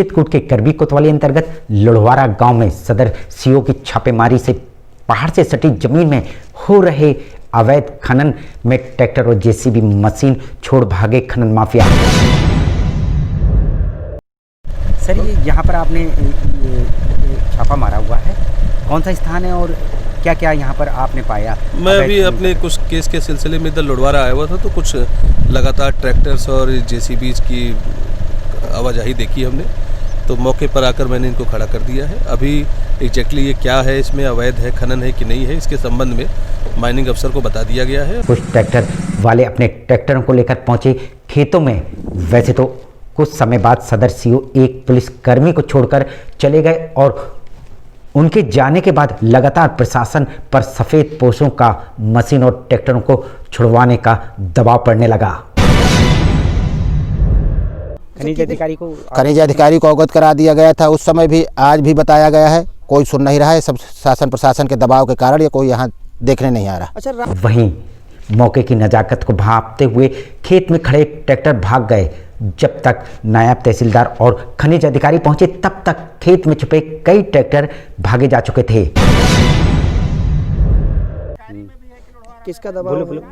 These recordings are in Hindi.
चित्रकूट के करबी कोतवाली अंतर्गत लुढ़वारा गांव में सदर सीओ की छापेमारी से पहाड़ से सटी जमीन में हो रहे अवैध खनन में ट्रैक्टर और जेसीबी मशीन छोड़ भागे खनन माफिया। सर, ये यहाँ पर आपने ये छापा मारा हुआ है, कौन सा स्थान है और क्या क्या यहाँ पर आपने पाया? मैं अभी अपने कुछ केस के सिलसिले में इधर लुढ़वारा आया हुआ था, तो कुछ लगातार ट्रैक्टर्स और जेसीबीज की आवाजाही देखी हमने, तो मौके पर आकर मैंने इनको खड़ा कर दिया है। अभी एग्जैक्टली ये क्या है, इसमें अवैध है, खनन है कि नहीं है, इसके संबंध में माइनिंग अफसर को बता दिया गया है। कुछ ट्रैक्टर वाले अपने ट्रैक्टरों को लेकर पहुंचे खेतों में। वैसे तो कुछ समय बाद सदर सीओ एक पुलिसकर्मी को छोड़कर चले गए और उनके जाने के बाद लगातार प्रशासन पर सफेद पोशों का मशीन और ट्रैक्टरों को छुड़वाने का दबाव पड़ने लगा। खनिज अधिकारी को अवगत करा दिया गया था उस समय भी, आज भी बताया गया है, कोई सुन नहीं रहा है। सब शासन प्रशासन के दबाव के कारण ये कोई यहाँ देखने नहीं आ रहा। अच्छा, वहीं मौके की नजाकत को भांपते हुए खेत में खड़े ट्रैक्टर भाग गए। जब तक नायब तहसीलदार और खनिज अधिकारी पहुंचे तब तक खेत में छुपे कई ट्रैक्टर भागे जा चुके थे। किसका दबाव? बोलो।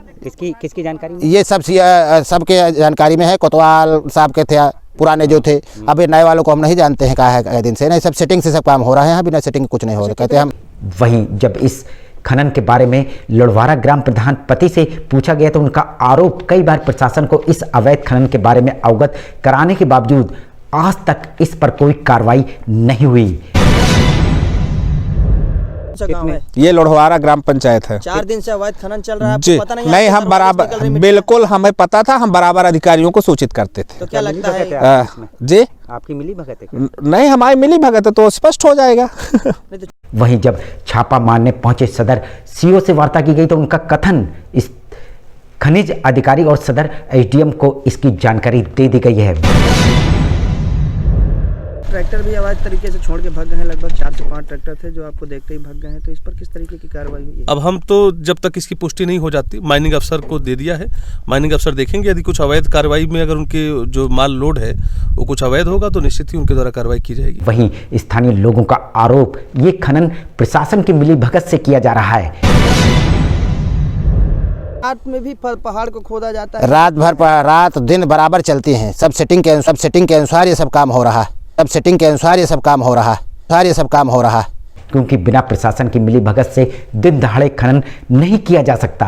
किसकी जानकारी? ये सबके जानकारी में है। कोतवाल साहब के थे पुराने जो थे, अभी नए वालों को हम नहीं जानते हैं कहा है दिन से। नहीं, सब सेटिंग से सब काम हो रहा है, बिना सेटिंग कुछ नहीं हो रहा कहते हम। वहीं जब इस खनन के बारे में लुढ़वारा ग्राम प्रधान पति से पूछा गया तो उनका आरोप कई बार प्रशासन को इस अवैध खनन के बारे में अवगत कराने के बावजूद आज तक इस पर कोई कार्रवाई नहीं हुई। ये लुढ़वारा ग्राम पंचायत है। 4 दिन से अवैध खनन चल रहा है, जी पता नहीं, हम बराबर, बिल्कुल हमें पता था, हम बराबर अधिकारियों को सूचित करते थे। तो क्या लगता है जी आपकी मिली भगत है? नहीं, हमारी मिली भगत है तो स्पष्ट हो जाएगा। वहीं जब छापा मारने पहुंचे सदर सीओ से वार्ता की गई तो उनका कथन इस खनिज अधिकारी और सदर एसडीएम को इसकी जानकारी दे दी गई है। ट्रैक्टर भी अवैध तरीके से छोड़ के भाग गए हैं। लगभग 4 से 5 ट्रैक्टर थे जो आपको देखते ही भाग गए हैं, तो इस पर किस तरीके की कार्रवाई हुई है? अब हम तो जब तक इसकी पुष्टि नहीं हो जाती, माइनिंग अफसर को दे दिया है, माइनिंग अफसर देखेंगे। यदि कुछ अवैध कार्रवाई में अगर उनके जो माल लोड है वो कुछ अवैध होगा तो निश्चित ही उनके द्वारा कार्रवाई की जाएगी। वहीं स्थानीय लोगों का आरोप ये खनन प्रशासन की मिलीभगत से किया जा रहा है। रात में भी पहाड़ को खोदा जाता है, रात दिन बराबर चलती है। सब सेटिंग के अनुसार ये सब काम हो रहा है। क्योंकि बिना प्रशासन की मिलीभगत से दिन दहाड़े खनन नहीं किया जा सकता।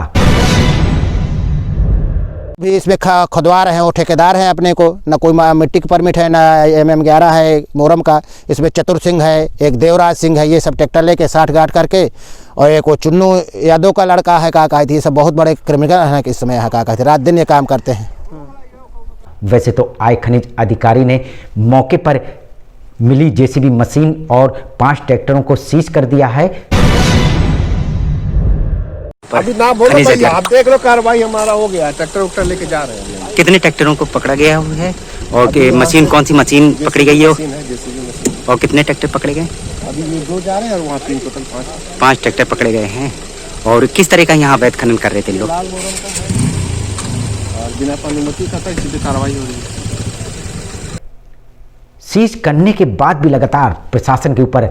भी इसमें खुदवा रहे हैं, वो ठेकेदार हैं अपने को, न कोई मिट्टी का परमिट है, ना MM11 है मोरम का। इसमें चतुर सिंह है, एक देवराज सिंह है, ये सब ट्रैक्टर लेके 60 गाँठ करके, और एक वो चुन्नू यादव का लड़का है काका थी। ये सब बहुत बड़े क्रिमिनल हैं इस समय यहाँ काका थे, रात दिन ये काम करते हैं। वैसे तो आए खनिज अधिकारी ने मौके पर मिली जेसीबी मशीन और 5 ट्रैक्टरों को सीज कर दिया है। अभी ना बोलो भाई, आप देख लो, कार्रवाई हमारा हो गया, ट्रैक्टर उक्टर लेके जा रहे हैं। कितने ट्रैक्टरों को पकड़ा गया हुआ है और मशीन, कौन सी मशीन पकड़ी गई है और कितने ट्रैक्टर पकड़े गए? अभी ये 2 जा रहे हैं और वहाँ 3 टोटल 5 ट्रैक्टर पकड़े गए हैं। और किस तरह का यहाँ अवैध खनन कर रहे थे लोग? और बिना अनुमति का था, इसी पे कार्रवाई हो रही है। सीज करने के बाद भी लगातार प्रशासन के ऊपर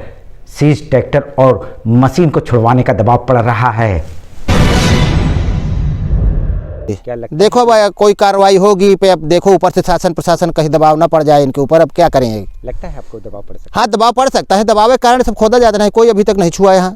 सीज ट्रैक्टर और मशीन को छुड़वाने का दबाव पड़ रहा है। क्या देखो भाई, कोई कार्रवाई होगी पे, अब देखो ऊपर से शासन प्रशासन कहीं दबाव ना पड़ जाए इनके ऊपर, अब क्या करेंगे? लगता है आपको दबाव पड़ सकता है? हाँ, दबाव पड़ सकता है। दबाव के कारण सब खोदा जाता है, कोई अभी तक नहीं छुआ यहाँ।